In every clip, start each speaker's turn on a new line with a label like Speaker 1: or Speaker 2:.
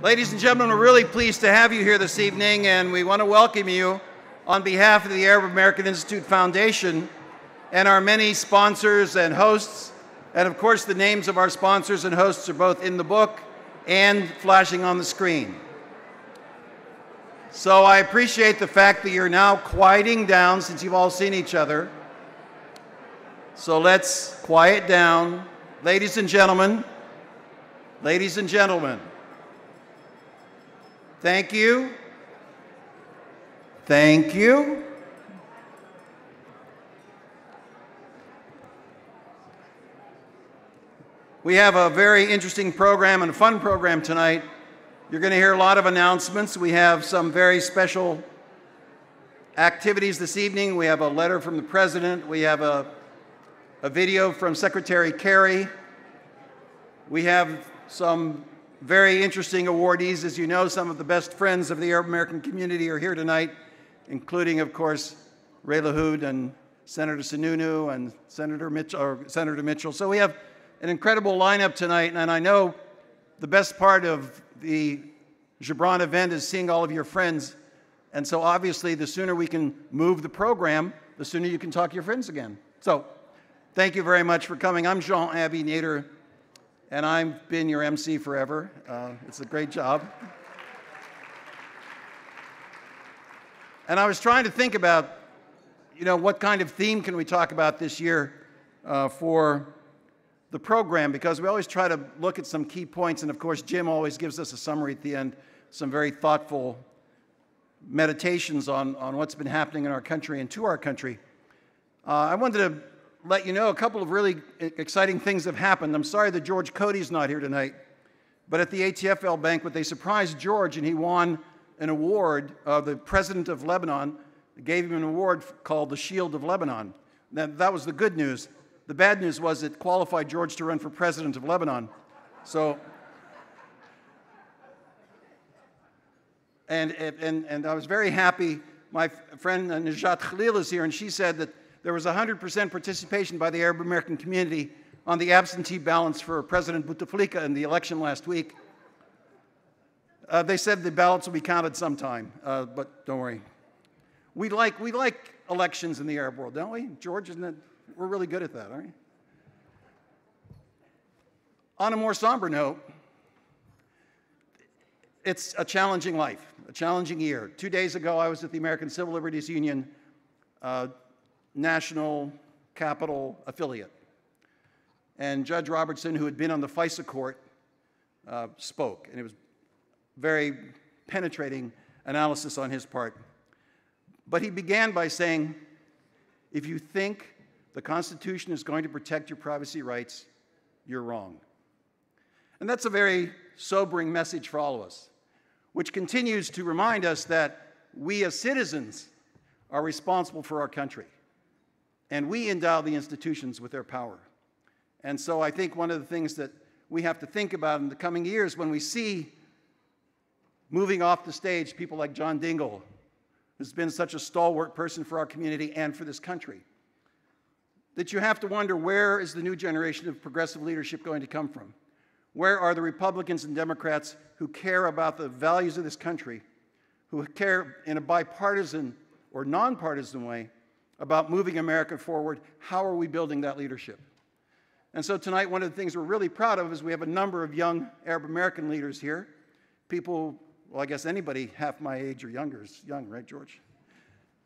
Speaker 1: Ladies and gentlemen, we're really pleased to have you here this evening, and we want to welcome you on behalf of the Arab American Institute Foundation and our many sponsors and hosts. And of course, the names of our sponsors and hosts are both in the book and flashing on the screen. So I appreciate the fact that you're now quieting down since you've all seen each other. So let's quiet down. Ladies and gentlemen, thank you. Thank you. We have a very interesting program and a fun program tonight. You're going to hear a lot of announcements. We have some very special activities this evening. We have a letter from the President. We have a video from Secretary Kerry. We have some very interesting awardees. As you know, some of the best friends of the Arab American community are here tonight, including, of course, Ray LaHood and Senator Sununu and Senator Mitchell. So we have an incredible lineup tonight, and I know the best part of the Gibran event is seeing all of your friends. And so obviously, the sooner we can move the program, the sooner you can talk to your friends again. So thank you very much for coming. I'm Jean-Abby Nader, and I've been your MC forever. It's a great job. And I was trying to think about, what kind of theme can we talk about this year for the program, because we always try to look at some key points, and of course Jim always gives us a summary at the end, some very thoughtful meditations on what's been happening in our country and to our country. I wanted to let you know a couple of really exciting things have happened. I'm sorry that George Cody's not here tonight, but at the ATFL banquet they surprised George and he won an award. The president of Lebanon gave him an award called the Shield of Lebanon. That was the good news. The bad news was it qualified George to run for president of Lebanon. So, and I was very happy. My friend Najat Kahlil is here, and she said that there was 100% participation by the Arab American community on the absentee ballots for President Bouteflika in the election last week. They said the ballots will be counted sometime, but don't worry. We like elections in the Arab world, don't we? George, isn't it? We're really good at that, aren't we? On a more somber note, it's a challenging life, a challenging year. 2 days ago, I was at the American Civil Liberties Union National Capital Affiliate. And Judge Robertson, who had been on the FISA court, spoke. And it was very penetrating analysis on his part. But he began by saying, if you think the Constitution is going to protect your privacy rights, you're wrong. And that's a very sobering message for all of us, which continues to remind us that we as citizens are responsible for our country. And we endow the institutions with their power. And so I think one of the things that we have to think about in the coming years when we see moving off the stage people like John Dingell, who's been such a stalwart person for our community and for this country, that you have to wonder, where is the new generation of progressive leadership going to come from? Where are the Republicans and Democrats who care about the values of this country, who care in a bipartisan or nonpartisan way about moving America forward? How are we building that leadership? And so tonight, one of the things we're really proud of is we have a number of young Arab American leaders here. People, well, I guess anybody half my age or younger is young, right, George?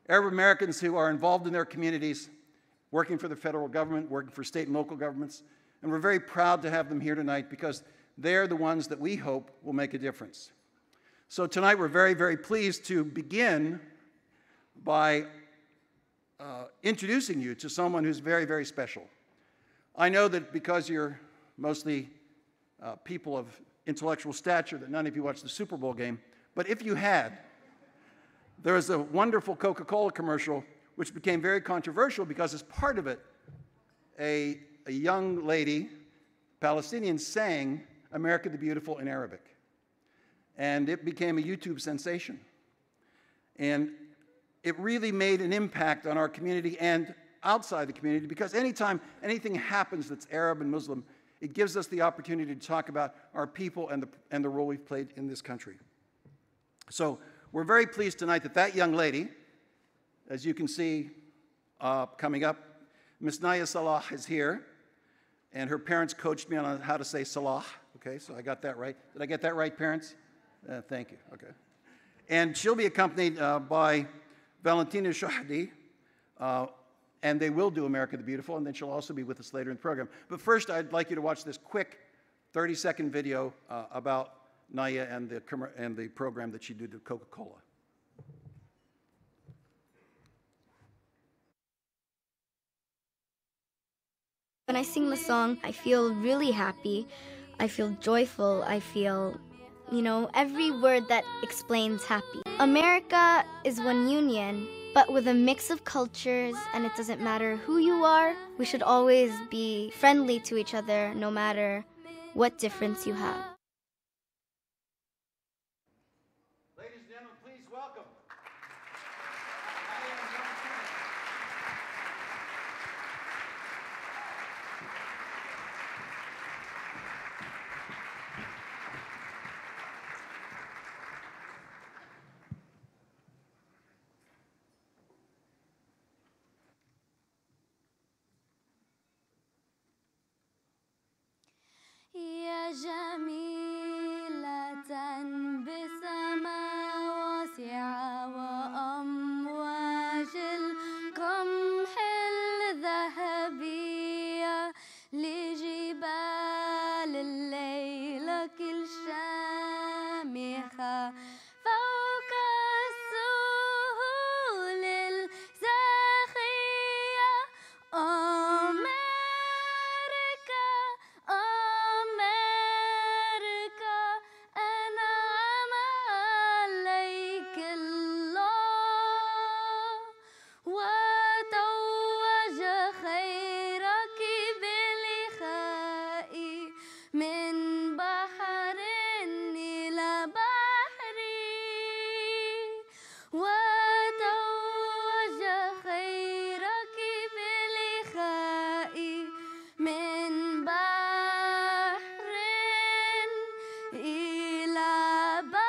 Speaker 1: Arab Americans who are involved in their communities, working for the federal government, working for state and local governments. And we're very proud to have them here tonight because they're the ones that we hope will make a difference. So tonight, we're very, very pleased to begin by introducing you to someone who's very, very special. I know that because you're mostly people of intellectual stature that none of you watched the Super Bowl game, but if you had, there was a wonderful Coca-Cola commercial which became very controversial because as part of it, a young lady, Palestinian, sang America the Beautiful in Arabic. And it became a YouTube sensation. And it really made an impact on our community and outside the community, because anytime anything happens that's Arab and Muslim, It gives us the opportunity to talk about our people and the role we've played in this country. So we're very pleased tonight that that young lady, as you can see coming up, Miss Naya Salah is here, and her parents coached me on how to say Salah. Okay, so I got that right. Did I get that right, parents? Thank you. Okay. And she'll be accompanied by Valentina Shahdi, and they will do America the Beautiful, and then she'll also be with us later in the program. But first, I'd like you to watch this quick 30-second video about Naya and the program that she did to Coca-Cola.
Speaker 2: When I sing the song, I feel really happy. I feel joyful. I feel, every word that explains happy. America is one union, but with a mix of cultures, and it doesn't matter who you are. We should always be friendly to each other, no matter what difference you have.
Speaker 1: Ladies and gentlemen, please welcome.
Speaker 3: يا جميلة بسماء واسعة وأمواج القمح الذهبية لجبال الليل كل شامخة فوق السهول الزاخية أمريكا أمريكا أنعم عليك الله وتوج خيرك بلقاء من بحر إلى بحر وتوج خيرك بلقاء من بحر إلى بحر.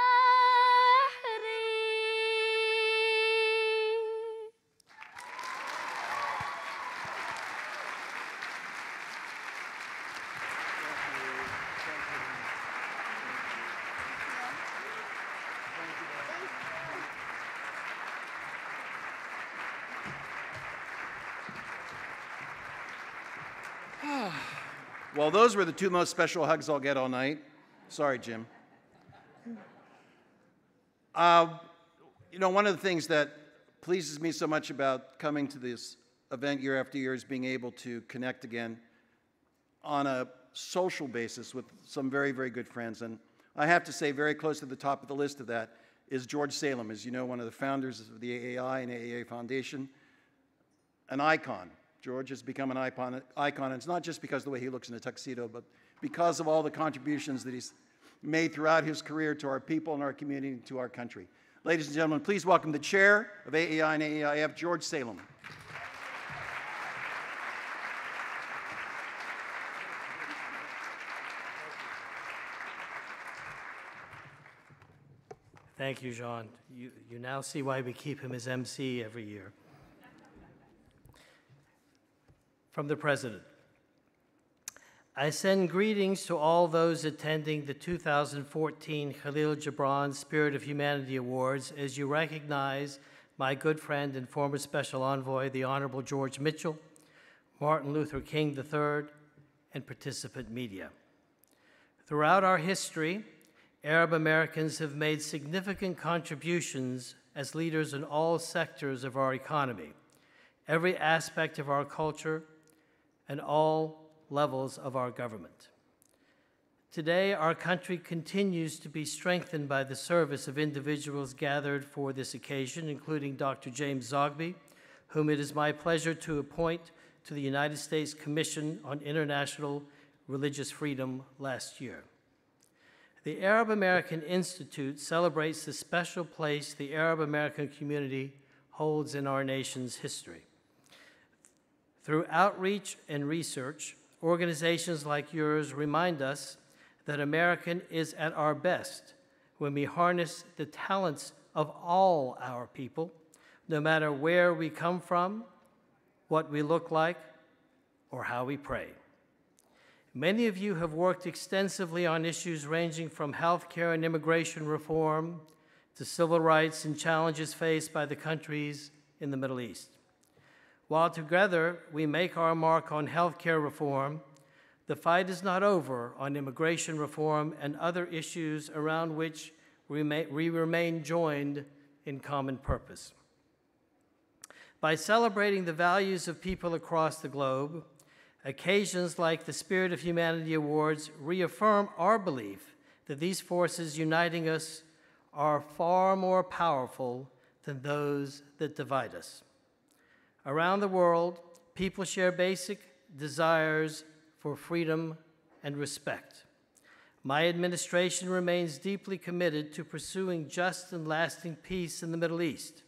Speaker 1: Well, those were the two most special hugs I'll get all night. Sorry, Jim. One of the things that pleases me so much about coming to this event year after year is being able to connect again on a social basis with some very, very good friends. And I have to say, very close to the top of the list of that is George Salem, as you know, one of the founders of the AAI and AAA Foundation, an icon. George has become an icon, and it's not just because of the way he looks in a tuxedo, but because of all the contributions that he's made throughout his career to our people and our community and to our country. Ladies and gentlemen, please welcome the chair of AAI and AAIF, George Salem.
Speaker 4: Thank you, Jean. You now see why we keep him as MC every year. From the President. I send greetings to all those attending the 2014 Kahlil Gibran Spirit of Humanity Awards as you recognize my good friend and former Special Envoy, the Honorable George Mitchell, Martin Luther King III, and participant media. Throughout our history, Arab Americans have made significant contributions as leaders in all sectors of our economy, every aspect of our culture, and all levels of our government. Today, our country continues to be strengthened by the service of individuals gathered for this occasion, including Dr. James Zogby, whom it is my pleasure to appoint to the United States Commission on International Religious Freedom last year. The Arab American Institute celebrates the special place the Arab American community holds in our nation's history. Through outreach and research, Organizations like yours remind us that American is at our best when we harness the talents of all our people, no matter where we come from, what we look like, or how we pray. Many of you have worked extensively on issues ranging from healthcare and immigration reform to civil rights and challenges faced by the countries in the Middle East. While together we make our mark on healthcare reform, the fight is not over on immigration reform and other issues around which we remain joined in common purpose. By celebrating the values of people across the globe, occasions like the Spirit of Humanity Awards reaffirm our belief that these forces uniting us are far more powerful than those that divide us. Around the world, people share basic desires for freedom and respect. My administration remains deeply committed to pursuing just and lasting peace in the Middle East,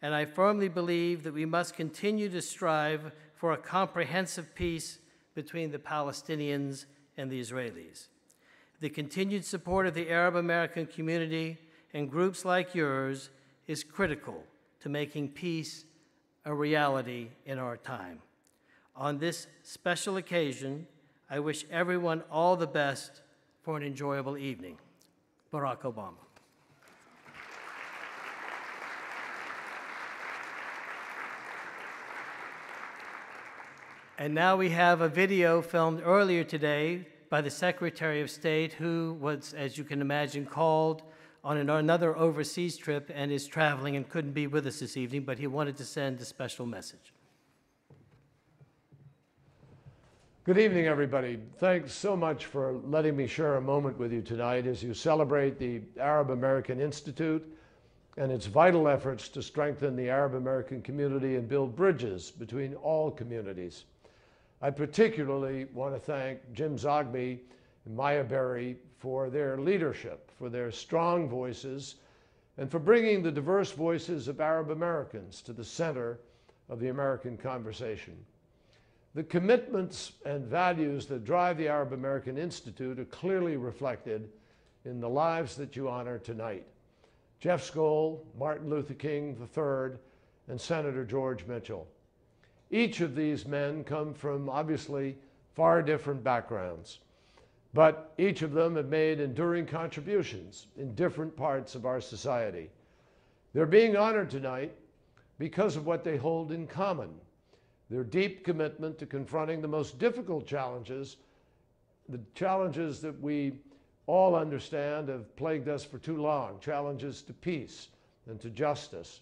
Speaker 4: and I firmly believe that we must continue to strive for a comprehensive peace between the Palestinians and the Israelis. The continued support of the Arab American community and groups like yours is critical to making peace a reality in our time. On this special occasion, I wish everyone all the best for an enjoyable evening. Barack Obama. And now we have a video filmed earlier today by the Secretary of State, who was, as you can imagine, called on another overseas trip and is traveling and couldn't be with us this evening, but he wanted to send a special message.
Speaker 5: Good evening, everybody. Thanks so much for letting me share a moment with you tonight as you celebrate the Arab American Institute and its vital efforts to strengthen the Arab American community and build bridges between all communities. I particularly want to thank Jim Zogby and Maya Berry for their leadership, for their strong voices, and for bringing the diverse voices of Arab Americans to the center of the American conversation. The commitments and values that drive the Arab American Institute are clearly reflected in the lives that you honor tonight. Jeff Skoll, Martin Luther King III, and Senator George Mitchell. Each of these men come from obviously far different backgrounds, but each of them have made enduring contributions in different parts of our society. They're being honored tonight because of what they hold in common: their deep commitment to confronting the most difficult challenges, the challenges that we all understand have plagued us for too long, challenges to peace and to justice.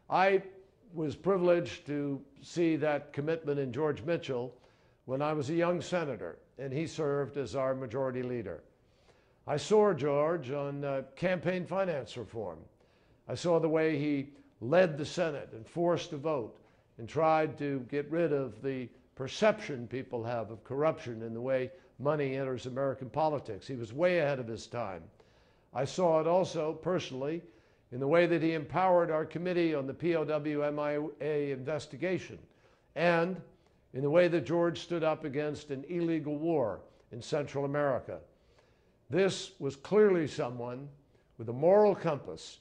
Speaker 5: I was privileged to see that commitment in George Mitchell when I was a young senator, and he served as our majority leader. I saw George on campaign finance reform. I saw the way he led the Senate and forced a vote and tried to get rid of the perception people have of corruption in the way money enters American politics. He was way ahead of his time. I saw it also personally in the way that he empowered our committee on the POW-MIA investigation, and in the way that George stood up against an illegal war in Central America. This was clearly someone with a moral compass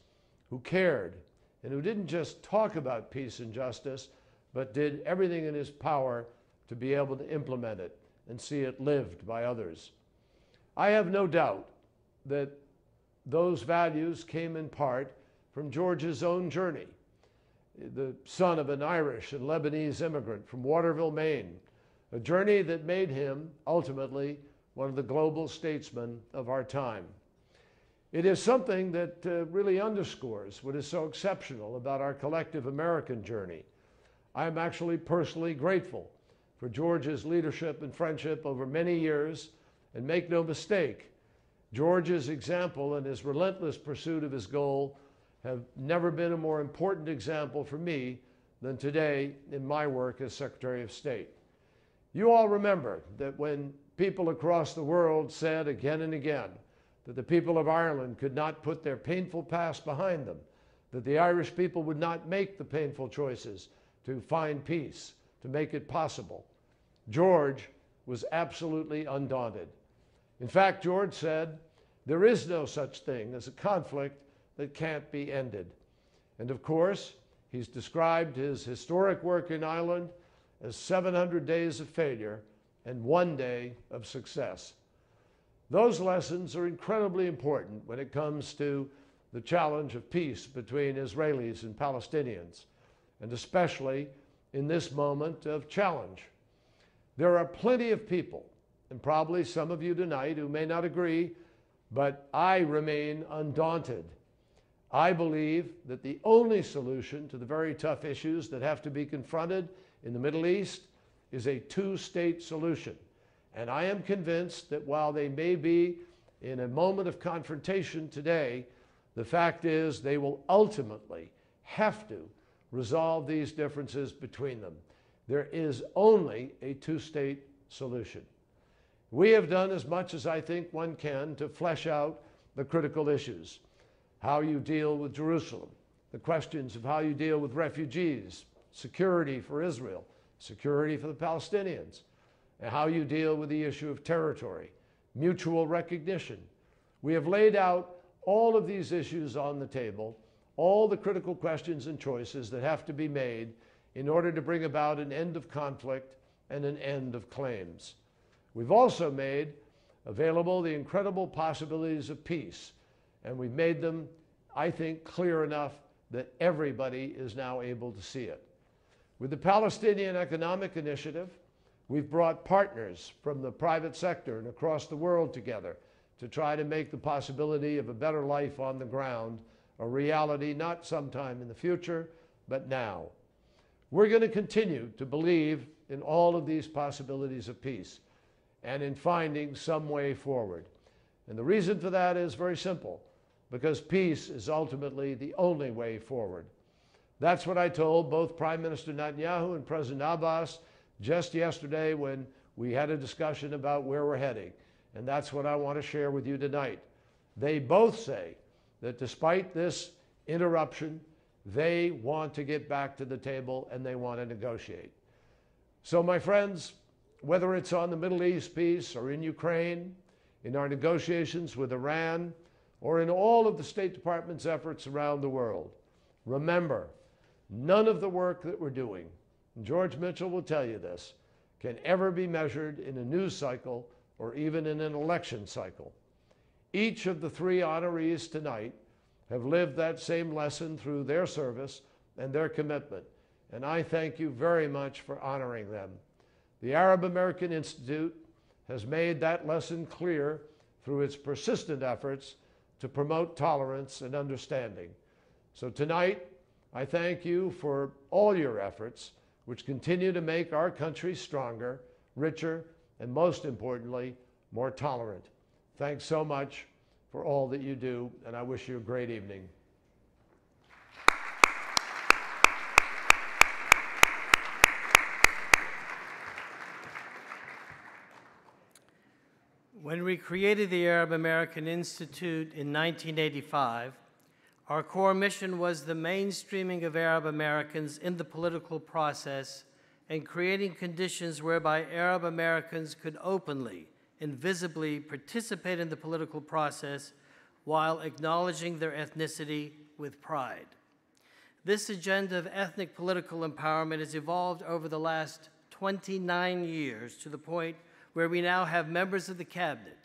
Speaker 5: who cared and who didn't just talk about peace and justice, but did everything in his power to be able to implement it and see it lived by others. I have no doubt that those values came in part from George's own journey. The son of an Irish and Lebanese immigrant from Waterville, Maine, a journey that made him ultimately one of the global statesmen of our time. It is something that really underscores what is so exceptional about our collective American journey. I'm actually personally grateful for George's leadership and friendship over many years, and make no mistake, George's example and his relentless pursuit of his goal have never been a more important example for me than today in my work as Secretary of State. You all remember that when people across the world said again and again that the people of Ireland could not put their painful past behind them, that the Irish people would not make the painful choices to find peace, to make it possible, George was absolutely undaunted. In fact, George said, there is no such thing as a conflict that can't be ended. And of course, he's described his historic work in Ireland as 700 days of failure and 1 day of success. Those lessons are incredibly important when it comes to the challenge of peace between Israelis and Palestinians, and especially in this moment of challenge. There are plenty of people, and probably some of you tonight who may not agree, but I remain undaunted. I believe that the only solution to the very tough issues that have to be confronted in the Middle East is a two-state solution. And I am convinced that while they may be in a moment of confrontation today, the fact is they will ultimately have to resolve these differences between them. There is only a two-state solution. We have done as much as I think one can to flesh out the critical issues. How you deal with Jerusalem, the questions of how you deal with refugees, security for Israel, security for the Palestinians, and how you deal with the issue of territory, mutual recognition. We have laid out all of these issues on the table, all the critical questions and choices that have to be made in order to bring about an end of conflict and an end of claims. We've also made available the incredible possibilities of peace, and we've made them, I think, clear enough that everybody is now able to see it. With the Palestinian Economic Initiative, we've brought partners from the private sector and across the world together to try to make the possibility of a better life on the ground a reality, not sometime in the future, but now. We're going to continue to believe in all of these possibilities of peace and in finding some way forward. And the reason for that is very simple, because peace is ultimately the only way forward. That's what I told both Prime Minister Netanyahu and President Abbas just yesterday when we had a discussion about where we're heading. And that's what I want to share with you tonight. They both say that despite this interruption, they want to get back to the table and they want to negotiate. So my friends, whether it's on the Middle East peace or in Ukraine, in our negotiations with Iran, or in all of the State Department's efforts around the world, remember, none of the work that we're doing, and George Mitchell will tell you this, can ever be measured in a news cycle or even in an election cycle. Each of the three honorees tonight have lived that same lesson through their service and their commitment, and I thank you very much for honoring them. The Arab American Institute has made that lesson clear through its persistent efforts to promote tolerance and understanding. So tonight, I thank you for all your efforts, which continue to make our country stronger, richer, and most importantly, more tolerant. Thanks so much for all that you do, and I wish you a great evening.
Speaker 4: When we created the Arab American Institute in 1985, our core mission was the mainstreaming of Arab Americans in the political process and creating conditions whereby Arab Americans could openly and visibly participate in the political process while acknowledging their ethnicity with pride. This agenda of ethnic political empowerment has evolved over the last 29 years to the point where we now have members of the cabinet,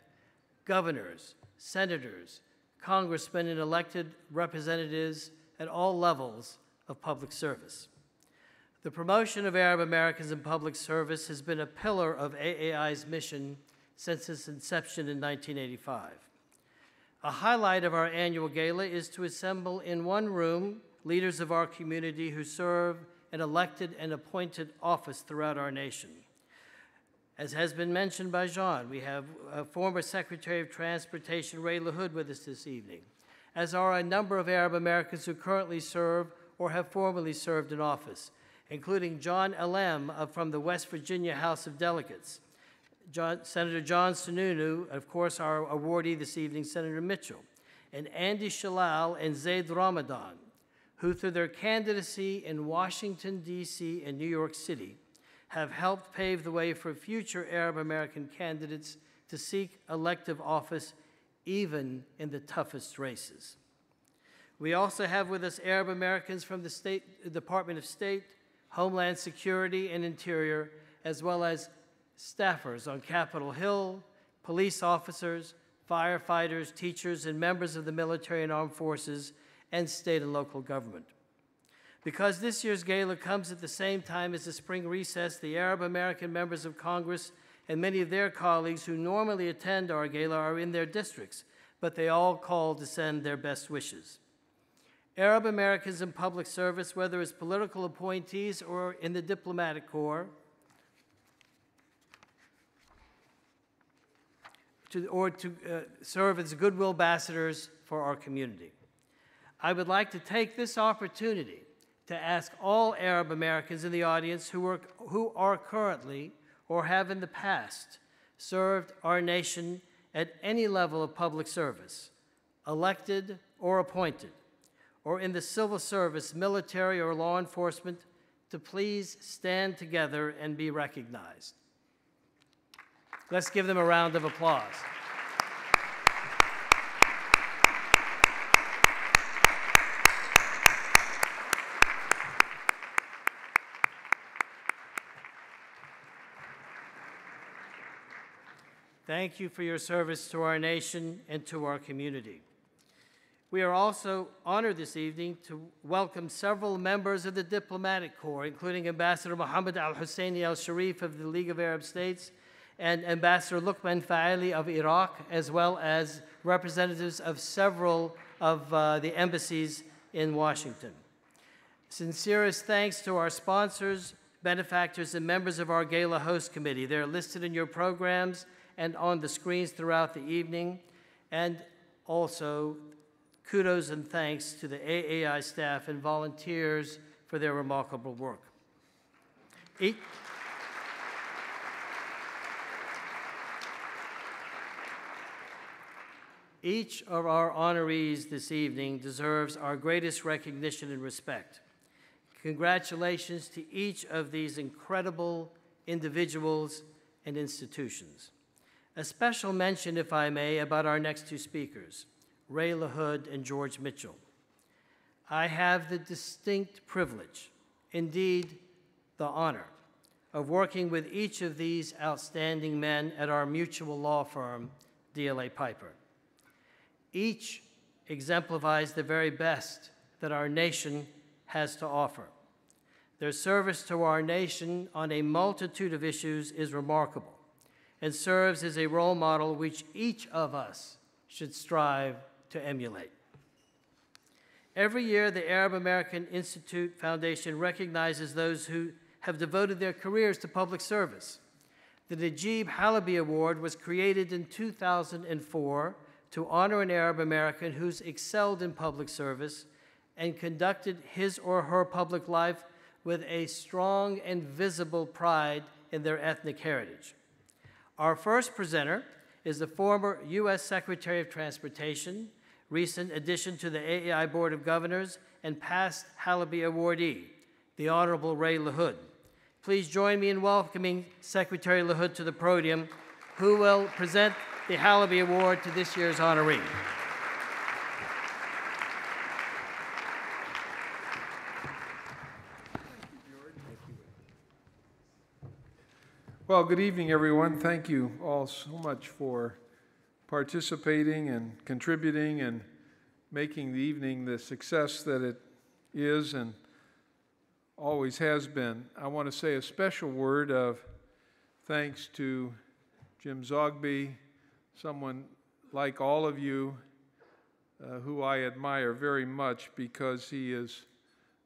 Speaker 4: governors, senators, congressmen, and elected representatives at all levels of public service. The promotion of Arab Americans in public service has been a pillar of AAI's mission since its inception in 1985. A highlight of our annual gala is to assemble in one room leaders of our community who serve an elected and appointed office throughout our nation. As has been mentioned by Jean, we have former Secretary of Transportation Ray LaHood with us this evening, as are a number of Arab Americans who currently serve or have formerly served in office, including John Alem from the West Virginia House of Delegates, Senator John Sununu, of course our awardee this evening, Senator Mitchell, and Andy Shalal and Zaid Ramadan, who through their candidacy in Washington, D.C. and New York City have helped pave the way for future Arab American candidates to seek elective office even in the toughest races. We also have with us Arab Americans from the Department of State, Homeland Security, and Interior, as well as staffers on Capitol Hill, police officers, firefighters, teachers, and members of the military and armed forces, and state and local government. Because this year's gala comes at the same time as the spring recess, the Arab American members of Congress and many of their colleagues who normally attend our gala are in their districts, but they all call to send their best wishes. Arab Americans in public service, whether as political appointees or in the diplomatic corps, to serve as goodwill ambassadors for our community. I would like to take this opportunity to ask all Arab Americans in the audience who are currently or have in the past served our nation at any level of public service, elected or appointed, or in the civil service, military, or law enforcement, to please stand together and be recognized. Let's give them a round of applause. Thank you for your service to our nation and to our community. We are also honored this evening to welcome several members of the diplomatic corps, including Ambassador Mohammed Al-Husseini Al-Sharif of the League of Arab States and Ambassador Luqman Fa'ali of Iraq, as well as representatives of several of the embassies in Washington. Sincerest thanks to our sponsors, benefactors, and members of our Gala Host Committee. They're listed in your programs and on the screens throughout the evening. And also, kudos and thanks to the AAI staff and volunteers for their remarkable work. Each of our honorees this evening deserves our greatest recognition and respect. Congratulations to each of these incredible individuals and institutions. A special mention, if I may, about our next two speakers, Ray LaHood and George Mitchell. I have the distinct privilege, indeed the honor, of working with each of these outstanding men at our mutual law firm, DLA Piper. Each exemplifies the very best that our nation has to offer. Their service to our nation on a multitude of issues is remarkable and serves as a role model which each of us should strive to emulate. Every year, the Arab American Institute Foundation recognizes those who have devoted their careers to public service. The Najib Halabi Award was created in 2004 to honor an Arab American who's excelled in public service and conducted his or her public life with a strong and visible pride in their ethnic heritage. Our first presenter is the former U.S. Secretary of Transportation, recent addition to the AAI Board of Governors, and past Halabi awardee, the Honorable Ray LaHood. Please join me in welcoming Secretary LaHood to the podium, who will present the Halabi Award to this year's honoree.
Speaker 6: Well, good evening, everyone. Thank you all so much for participating and contributing and making the evening the success that it is and always has been. I want to say a special word of thanks to Jim Zogby, someone like all of you who I admire very much because he is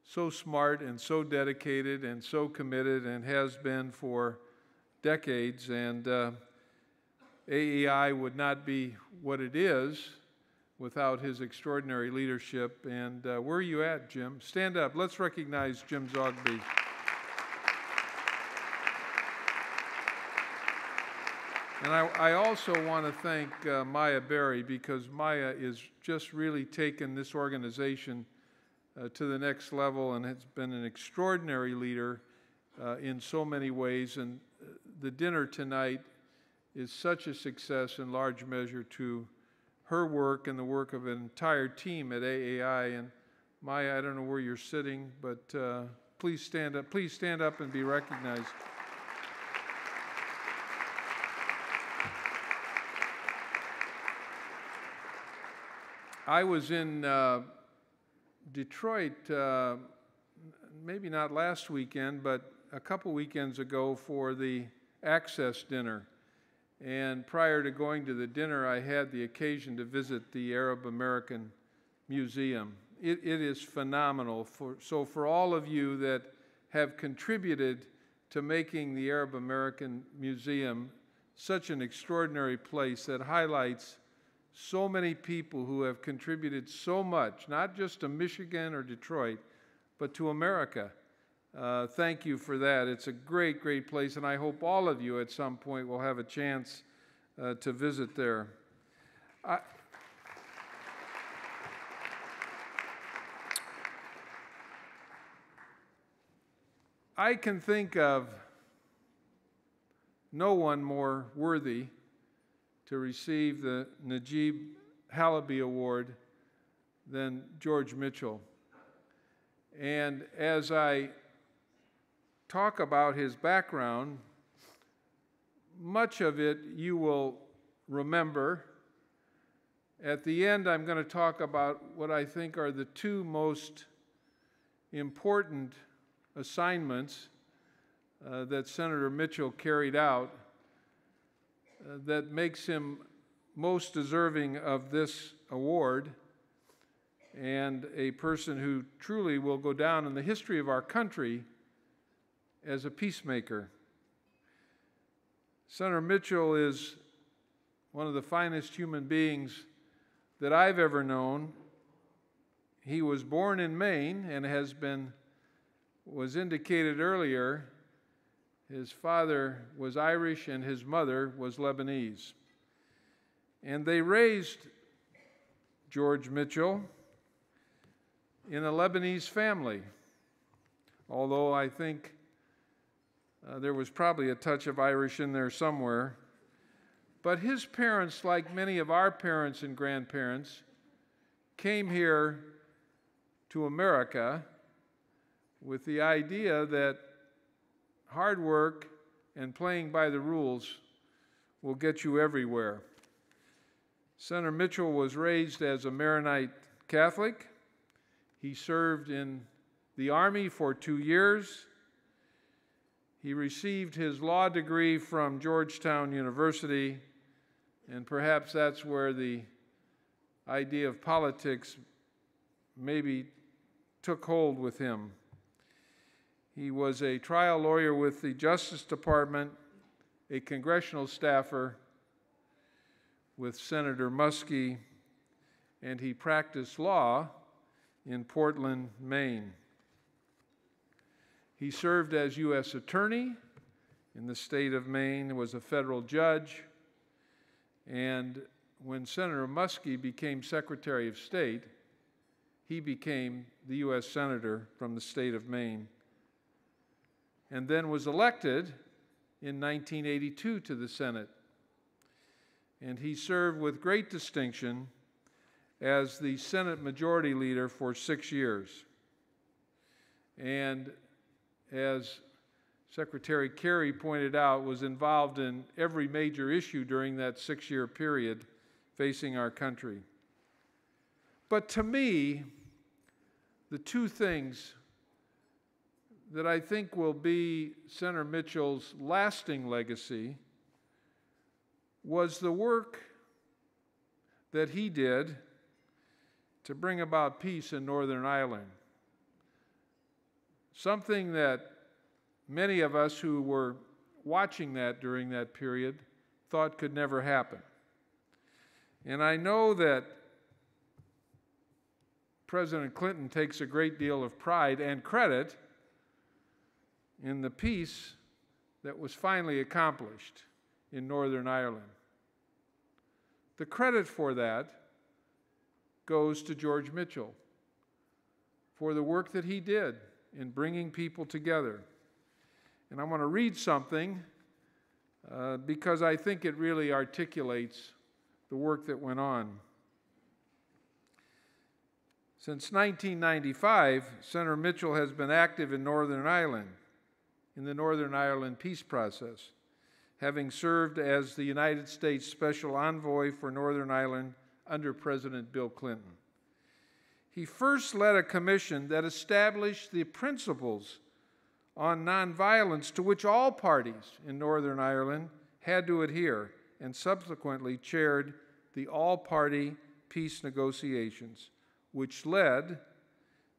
Speaker 6: so smart and so dedicated and so committed and has been for decades, and AEI would not be what it is without his extraordinary leadership. And where are you at, Jim? Stand up. Let's recognize Jim Zogby. And I also want to thank Maya Berry, because Maya is just really taken this organization to the next level and has been an extraordinary leader in so many ways. And the dinner tonight is such a success in large measure to her work and the work of an entire team at AAI. And Maya, I don't know where you're sitting, but please stand up. Please stand up and be recognized. I was in Detroit, maybe not last weekend, but a couple weekends ago for the Access Dinner. And prior to going to the dinner, I had the occasion to visit the Arab American Museum. It is phenomenal. So for all of you that have contributed to making the Arab American Museum such an extraordinary place that highlights so many people who have contributed so much, not just to Michigan or Detroit, but to America. Thank you for that. It's a great, great place, and I hope all of you at some point will have a chance to visit there. I can think of no one more worthy to receive the Najib Halaby Award than George Mitchell. And as I talk about his background, much of it you will remember. At the end, I'm going to talk about what I think are the two most important assignments that Senator Mitchell carried out that makes him most deserving of this award and a person who truly will go down in the history of our country as a peacemaker. Senator Mitchell is one of the finest human beings that I've ever known. He was born in Maine and was indicated earlier, his father was Irish and his mother was Lebanese. And they raised George Mitchell in a Lebanese family, although I think there was probably a touch of Irish in there somewhere. But his parents, like many of our parents and grandparents, came here to America with the idea that hard work and playing by the rules will get you everywhere. Senator Mitchell was raised as a Maronite Catholic. He served in the Army for 2 years. He received his law degree from Georgetown University, and perhaps that's where the idea of politics maybe took hold with him. He was a trial lawyer with the Justice Department, a congressional staffer with Senator Muskie, and he practiced law in Portland, Maine. He served as U.S. Attorney in the state of Maine, was a federal judge, and when Senator Muskie became Secretary of State, he became the U.S. Senator from the state of Maine, and then was elected in 1982 to the Senate. And he served with great distinction as the Senate Majority Leader for 6 years. And as Secretary Kerry pointed out, was involved in every major issue during that 6-year period facing our country. But to me, the two things that I think will be Senator Mitchell's lasting legacy was the work that he did to bring about peace in Northern Ireland. Something that many of us who were watching that during that period thought could never happen. And I know that President Clinton takes a great deal of pride and credit in the peace that was finally accomplished in Northern Ireland. The credit for that goes to George Mitchell for the work that he did in bringing people together. And I want to read something because I think it really articulates the work that went on. Since 1995, Senator Mitchell has been active in Northern Ireland, in the Northern Ireland peace process, having served as the United States Special Envoy for Northern Ireland under President Bill Clinton. He first led a commission that established the principles on nonviolence to which all parties in Northern Ireland had to adhere, and subsequently chaired the all-party peace negotiations, which led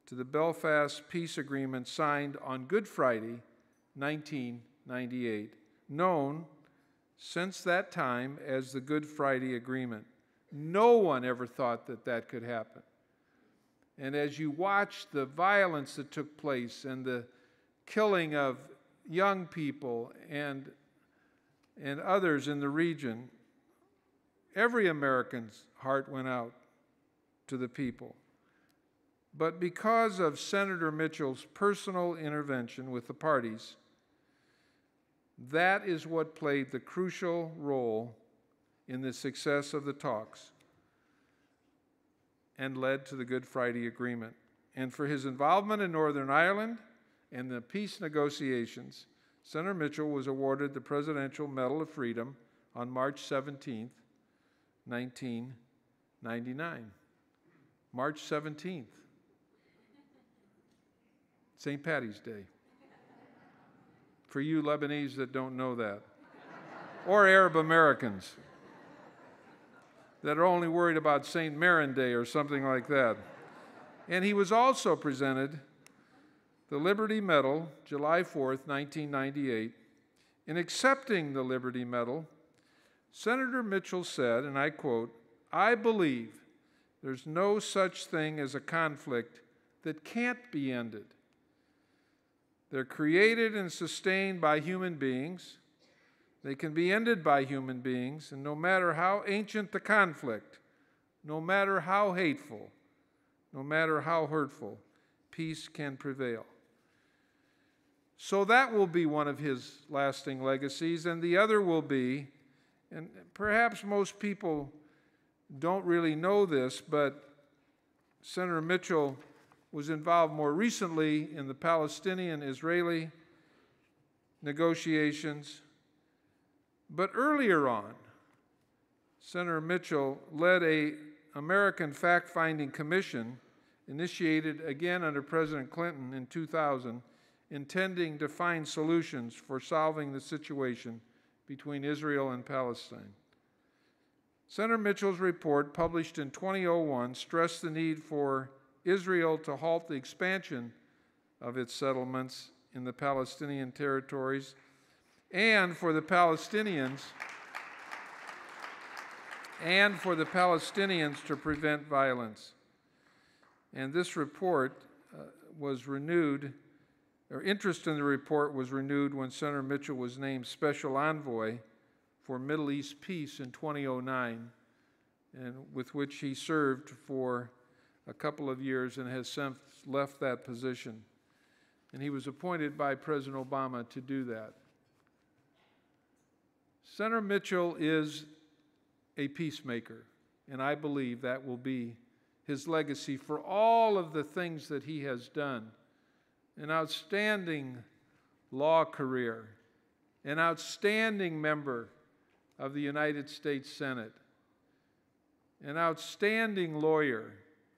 Speaker 6: to the Belfast Peace Agreement signed on Good Friday, 1998, known since that time as the Good Friday Agreement. No one ever thought that that could happen. And as you watch the violence that took place and the killing of young people and others in the region, every American's heart went out to the people. But because of Senator Mitchell's personal intervention with the parties, that is what played the crucial role in the success of the talks and led to the Good Friday Agreement. And for his involvement in Northern Ireland and the peace negotiations, Senator Mitchell was awarded the Presidential Medal of Freedom on March 17, 1999. March 17th. St. Patty's Day. For you Lebanese that don't know that, or Arab Americans that are only worried about St. Marin Day or something like that. And he was also presented the Liberty Medal, July 4th, 1998. In accepting the Liberty Medal, Senator Mitchell said, and I quote, "I believe there's no such thing as a conflict that can't be ended. They're created and sustained by human beings. They can be ended by human beings, and no matter how ancient the conflict, no matter how hateful, no matter how hurtful, peace can prevail." So that will be one of his lasting legacies, and the other will be, and perhaps most people don't really know this, but Senator Mitchell was involved more recently in the Palestinian-Israeli negotiations. But earlier on, Senator Mitchell led an American fact-finding commission initiated again under President Clinton in 2000, intending to find solutions for solving the situation between Israel and Palestine. Senator Mitchell's report, published in 2001, stressed the need for Israel to halt the expansion of its settlements in the Palestinian territories and for the Palestinians to prevent violence. And this report was renewed, or interest in the report was renewed when Senator Mitchell was named Special Envoy for Middle East Peace in 2009, and with which he served for a couple of years and has since left that position. And he was appointed by President Obama to do that. Senator Mitchell is a peacemaker, and I believe that will be his legacy for all of the things that he has done. An outstanding law career, an outstanding member of the United States Senate, an outstanding lawyer,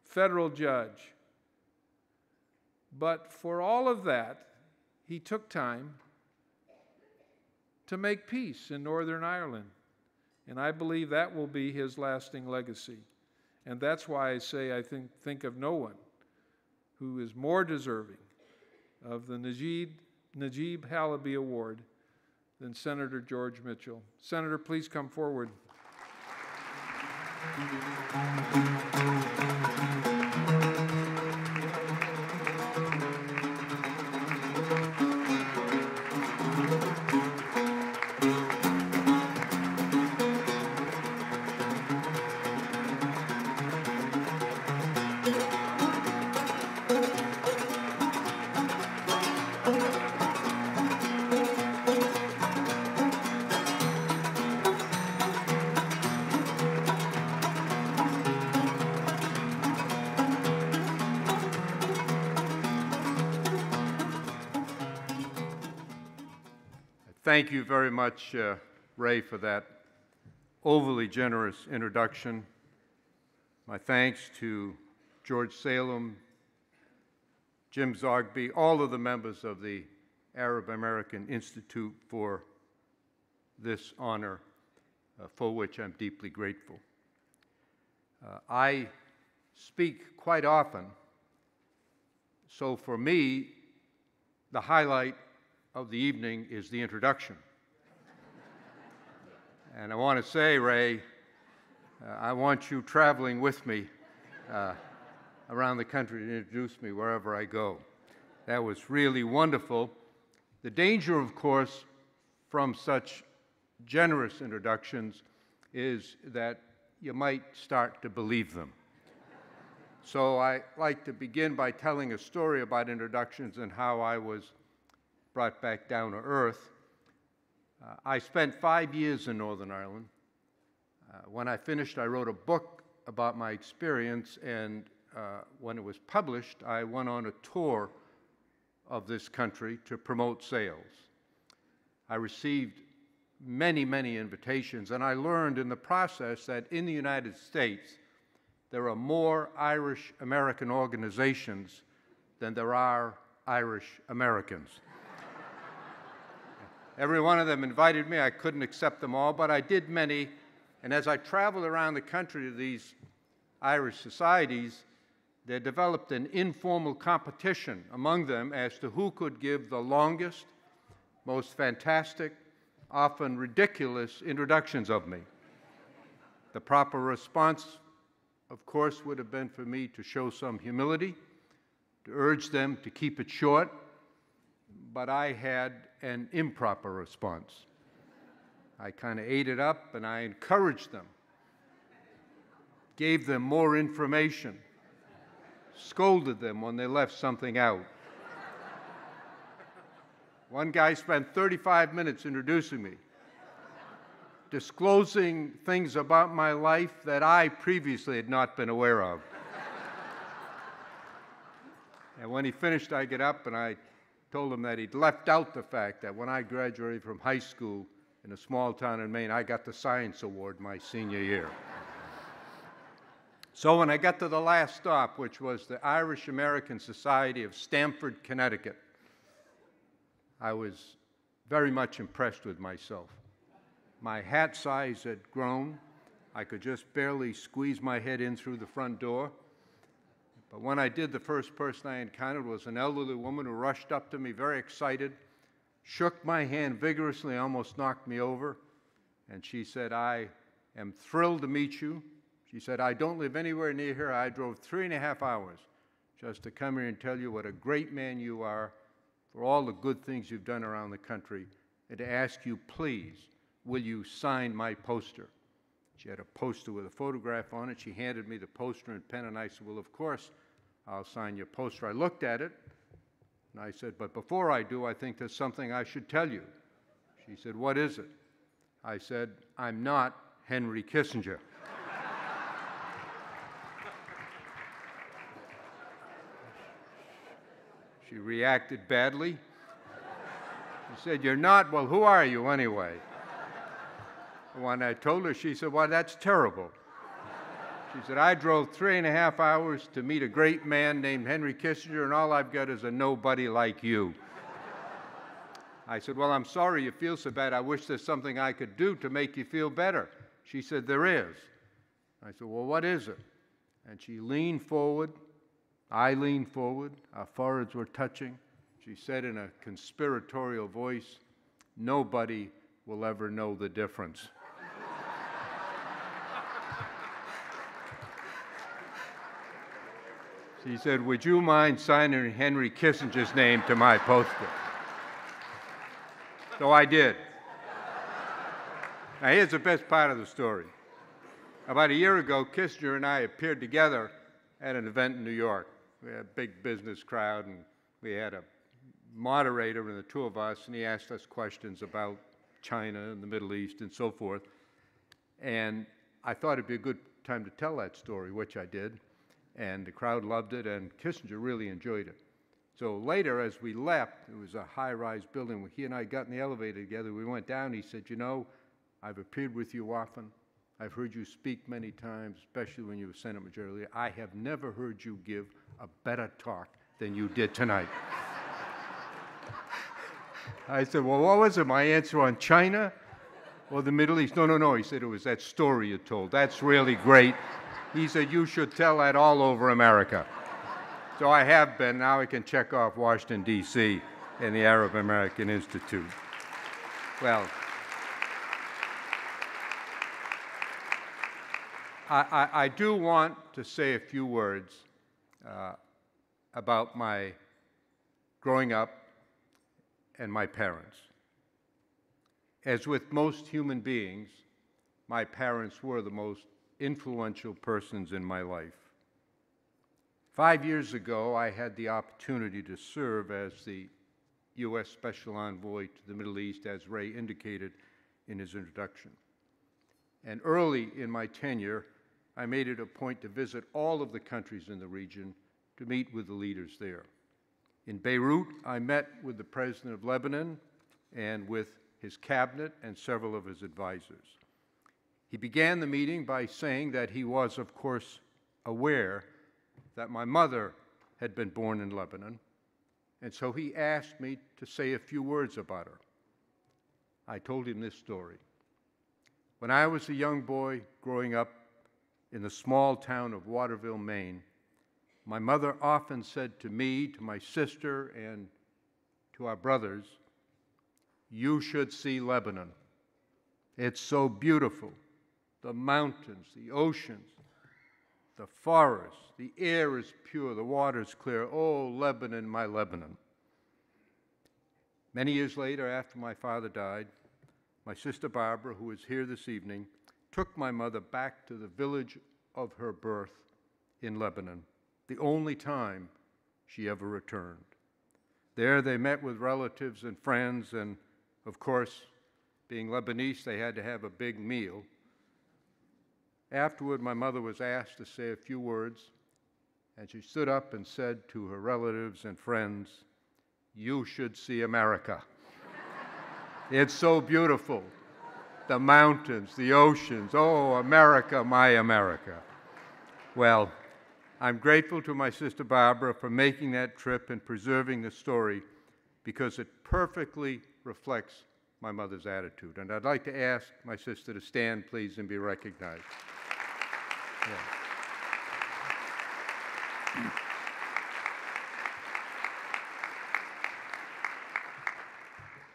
Speaker 6: federal judge. But for all of that, he took time to make peace in Northern Ireland. And I believe that will be his lasting legacy. And that's why I say I think of no one who is more deserving of the Najib Halaby Award than Senator George Mitchell. Senator, please come forward.
Speaker 7: Thank you very much, Ray, for that overly generous introduction. My thanks to George Salem, Jim Zogby, all of the members of the Arab American Institute for this honor, for which I'm deeply grateful. I speak quite often, so for me, the highlight of the evening is the introduction. And I want to say, Ray, I want you traveling with me around the country to introduce me wherever I go. That was really wonderful. The danger, of course, from such generous introductions is that you might start to believe them. So I like to begin by telling a story about introductions and how I was brought back down to earth. I spent 5 years in Northern Ireland. When I finished, I wrote a book about my experience, and when it was published, I went on a tour of this country to promote sales. I received many, many invitations, and I learned in the process that in the United States, there are more Irish American organizations than there are Irish Americans. Every one of them invited me. I couldn't accept them all, but I did many. And as I traveled around the country to these Irish societies, they developed an informal competition among them as to who could give the longest, most fantastic, often ridiculous introductions of me. The proper response, of course, would have been for me to show some humility, to urge them to keep it short, but I had an improper response. I kind of ate it up and I encouraged them, gave them more information, scolded them when they left something out. One guy spent 35 minutes introducing me, disclosing things about my life that I previously had not been aware of. And when he finished, I get up and I told him that he'd left out the fact that when I graduated from high school in a small town in Maine, I got the Science Award my senior year. So when I got to the last stop, which was the Irish American Society of Stamford, Connecticut, I was very much impressed with myself. My hat size had grown. I could just barely squeeze my head in through the front door. But when I did, the first person I encountered was an elderly woman who rushed up to me very excited, shook my hand vigorously, almost knocked me over, and she said, "I am thrilled to meet you." She said, "I don't live anywhere near here. I drove 3.5 hours just to come here and tell you what a great man you are, for all the good things you've done around the country, and to ask you, please, will you sign my poster?" She had a poster with a photograph on it. She handed me the poster and pen, and I said, "Well, of course, I'll sign your poster." I looked at it, and I said, "But before I do, I think there's something I should tell you." She said, "What is it?" I said, "I'm not Henry Kissinger." She reacted badly. She said, "You're not? Well, who are you anyway?" When I told her, she said, "Well, that's terrible." She said, "I drove 3.5 hours to meet a great man named Henry Kissinger, and all I've got is a nobody like you." I said, "Well, I'm sorry you feel so bad. I wish there's something I could do to make you feel better." She said, "There is." I said, "Well, what is it?" And she leaned forward. I leaned forward. Our foreheads were touching. She said in a conspiratorial voice, "Nobody will ever know the difference." She said, "Would you mind signing Henry Kissinger's name to my poster?" So I did. Now here's the best part of the story. About a year ago, Kissinger and I appeared together at an event in New York. We had a big business crowd, and we had a moderator and the two of us, and he asked us questions about China and the Middle East and so forth. And I thought it'd be a good time to tell that story, which I did. And the crowd loved it, and Kissinger really enjoyed it. So later, as we left, it was a high-rise building. When he and I got in the elevator together, we went down. He said, "You know, I've appeared with you often. I've heard you speak many times, especially when you were Senate Majority Leader. I have never heard you give a better talk than you did tonight." I said, "Well, what was it, my answer on China or the Middle East?" No. He said, "It was that story you told. That's really great." He said, "You should tell that all over America." So I have been. Now I can check off Washington, D.C. and the Arab American Institute. Well, I do want to say a few words about my growing up and my parents. As with most human beings, my parents were the most influential persons in my life. 5 years ago, I had the opportunity to serve as the U.S. Special Envoy to the Middle East, as Ray indicated in his introduction. And early in my tenure, I made it a point to visit all of the countries in the region to meet with the leaders there. In Beirut, I met with the President of Lebanon and with his cabinet and several of his advisors. He began the meeting by saying that he was, of course, aware that my mother had been born in Lebanon, and so he asked me to say a few words about her. I told him this story. When I was a young boy growing up in the small town of Waterville, Maine, my mother often said to me, to my sister, and to our brothers, "You should see Lebanon. It's so beautiful. The mountains, the oceans, the forests, the air is pure, the water is clear. Oh, Lebanon, my Lebanon." Many years later, after my father died, my sister Barbara, who is here this evening, took my mother back to the village of her birth in Lebanon, the only time she ever returned. There they met with relatives and friends, and of course, being Lebanese, they had to have a big meal. Afterward, my mother was asked to say a few words, and she stood up and said to her relatives and friends, "You should see America. It's so beautiful. The mountains, the oceans, oh, America, my America." Well, I'm grateful to my sister Barbara for making that trip and preserving the story, because it perfectly reflects my mother's attitude. And I'd like to ask my sister to stand, please, and be recognized. Yeah.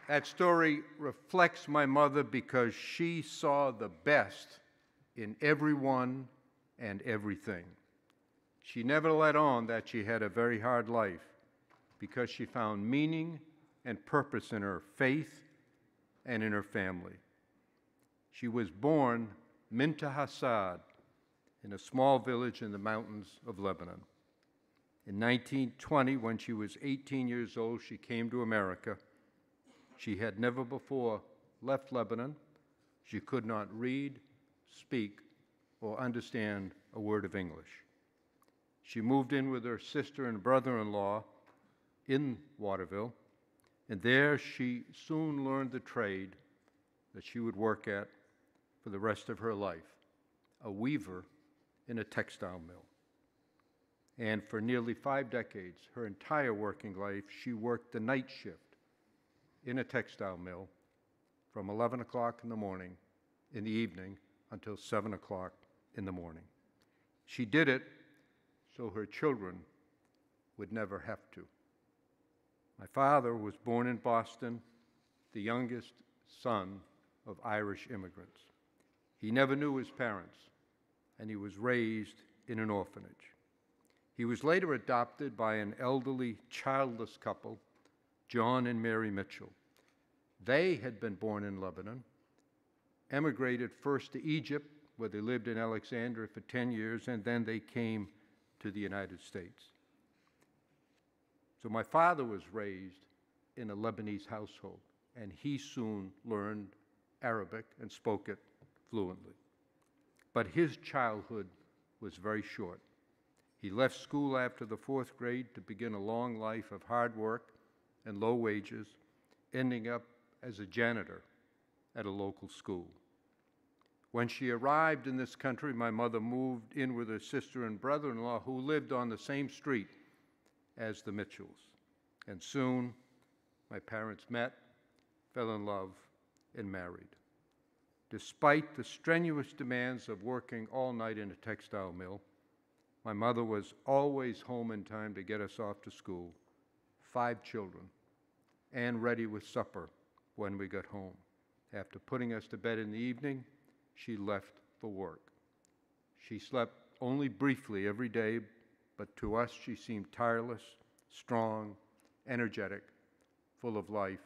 Speaker 7: That story reflects my mother because she saw the best in everyone and everything. She never let on that she had a very hard life, because she found meaning and purpose in her faith and in her family. She was born Minta Hassad in a small village in the mountains of Lebanon. In 1920, when she was 18 years old, she came to America. She had never before left Lebanon. She could not read, speak, or understand a word of English. She moved in with her sister and brother-in-law in Waterville, and there she soon learned the trade that she would work at for the rest of her life, a weaver in a textile mill. And for nearly 5 decades, her entire working life, she worked the night shift in a textile mill from 11 o'clock in the morning, in the evening, until 7 o'clock in the morning. She did it so her children would never have to. My father was born in Boston, the youngest son of Irish immigrants. He never knew his parents, and he was raised in an orphanage. He was later adopted by an elderly, childless couple, John and Mary Mitchell. They had been born in Lebanon, emigrated first to Egypt, where they lived in Alexandria for 10 years, and then they came to the United States. So my father was raised in a Lebanese household, and he soon learned Arabic and spoke it fluently. But his childhood was very short. He left school after the 4th grade to begin a long life of hard work and low wages, ending up as a janitor at a local school. When she arrived in this country, my mother moved in with her sister and brother-in-law who lived on the same street as the Mitchells. And soon, my parents met, fell in love, and married. Despite the strenuous demands of working all night in a textile mill, my mother was always home in time to get us off to school, 5 children, and ready with supper when we got home. After putting us to bed in the evening, she left for work. She slept only briefly every day, but to us she seemed tireless, strong, energetic, full of life,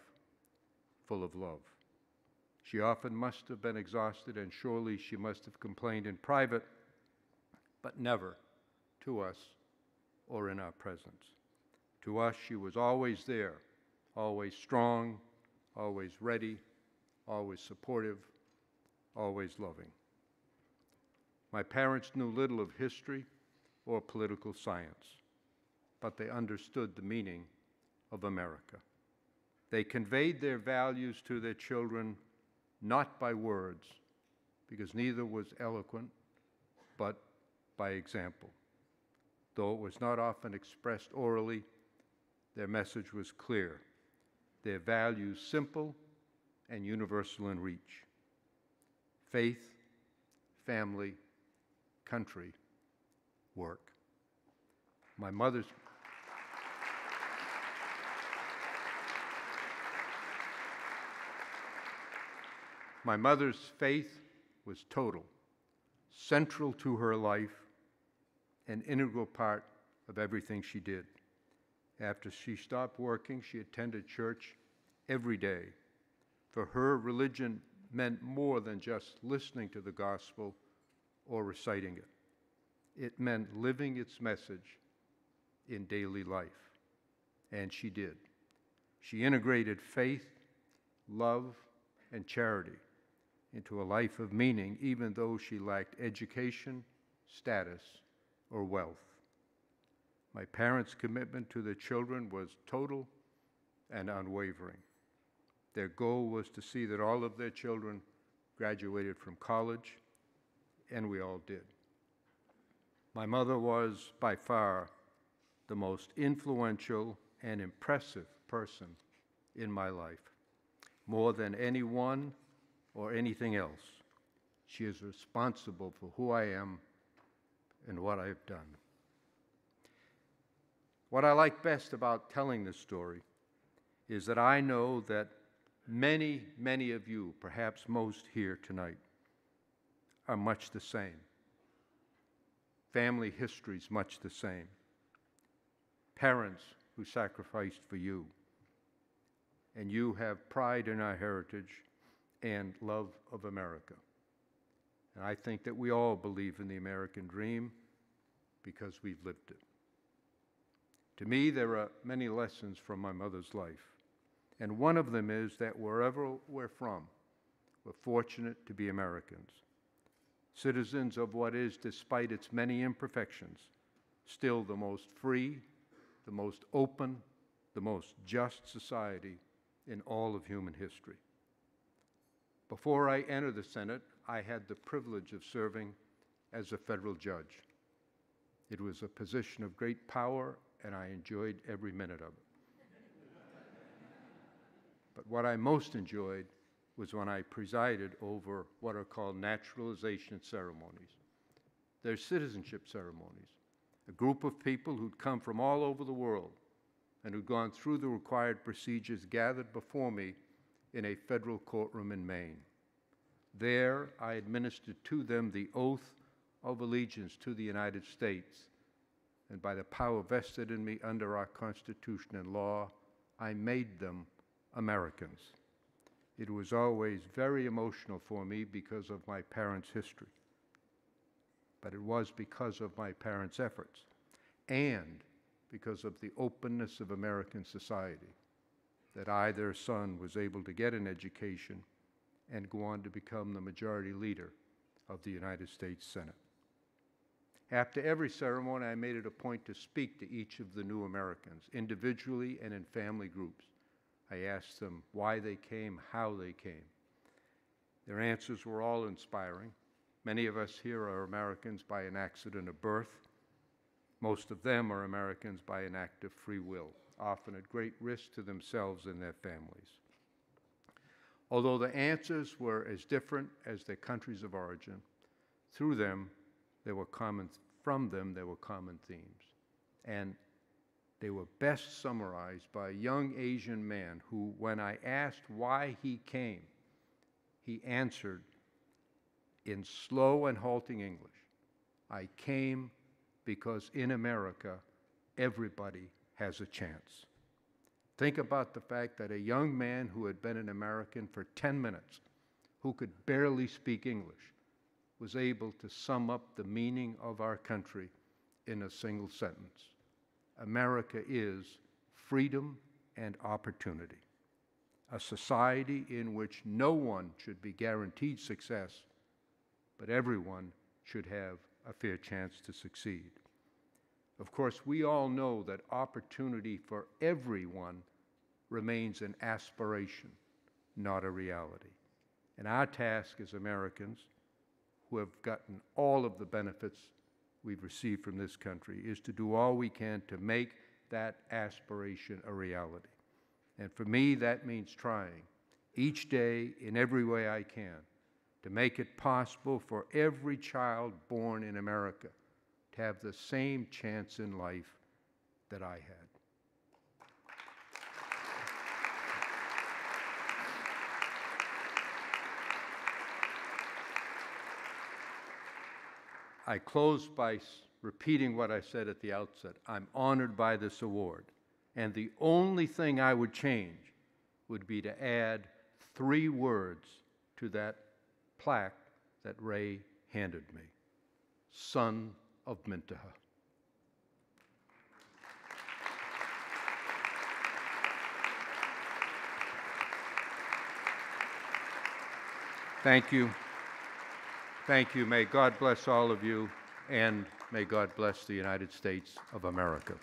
Speaker 7: full of love. She often must have been exhausted, and surely she must have complained in private, but never to us or in our presence. To us, she was always there, always strong, always ready, always supportive, always loving. My parents knew little of history or political science, but they understood the meaning of America. They conveyed their values to their children not by words, because neither was eloquent, but by example. Though it was not often expressed orally, their message was clear, their values simple and universal in reach. Faith, family, country, work. My mother's faith was total, central to her life, an integral part of everything she did. After she stopped working, she attended church every day. For her, religion meant more than just listening to the gospel or reciting it. It meant living its message in daily life, and she did. She integrated faith, love, and charity into a life of meaning, even though she lacked education, status, or wealth. My parents' commitment to their children was total and unwavering. Their goal was to see that all of their children graduated from college, and we all did. My mother was, by far, the most influential and impressive person in my life. More than anyone or anything else, she is responsible for who I am and what I've done. What I like best about telling this story is that I know that many, many of you, perhaps most here tonight, are much the same. Family history's much the same. Parents who sacrificed for you. And you have pride in our heritage and love of America. And I think that we all believe in the American dream because we've lived it. To me, there are many lessons from my mother's life. And one of them is that wherever we're from, we're fortunate to be Americans, citizens of what is, despite its many imperfections, still the most free, the most open, the most just society in all of human history. Before I entered the Senate, I had the privilege of serving as a federal judge. It was a position of great power, and I enjoyed every minute of it. But what I most enjoyed was when I presided over what are called naturalization ceremonies. They're citizenship ceremonies. A group of people who'd come from all over the world and who'd gone through the required procedures gathered before me in a federal courtroom in Maine. There, I administered to them the oath of allegiance to the United States, and by the power vested in me under our Constitution and law, I made them Americans. It was always very emotional for me because of my parents' history, but it was because of my parents' efforts and because of the openness of American society that I, their son, was able to get an education and go on to become the majority leader of the United States Senate. After every ceremony, I made it a point to speak to each of the new Americans, individually and in family groups. I asked them why they came, how they came. Their answers were all inspiring. Many of us here are Americans by an accident of birth. Most of them are Americans by an act of free will, often at great risk to themselves and their families. Although the answers were as different as their countries of origin, from them there were common themes. And they were best summarized by a young Asian man who, when I asked why he came, he answered in slow and halting English, "I came because in America, everybody has a chance." Think about the fact that a young man who had been an American for 10 minutes, who could barely speak English, was able to sum up the meaning of our country in a single sentence. America is freedom and opportunity, a society in which no one should be guaranteed success, but everyone should have a fair chance to succeed. Of course, we all know that opportunity for everyone remains an aspiration, not a reality. And our task as Americans, who have gotten all of the benefits we've received from this country, is to do all we can to make that aspiration a reality. And for me, that means trying each day in every way I can to make it possible for every child born in America to have the same chance in life that I had. I close by repeating what I said at the outset. I'm honored by this award, and the only thing I would change would be to add 3 words to that plaque that Ray handed me: Son of Mintaha. Thank you. Thank you. May God bless all of you, and may God bless the United States of America.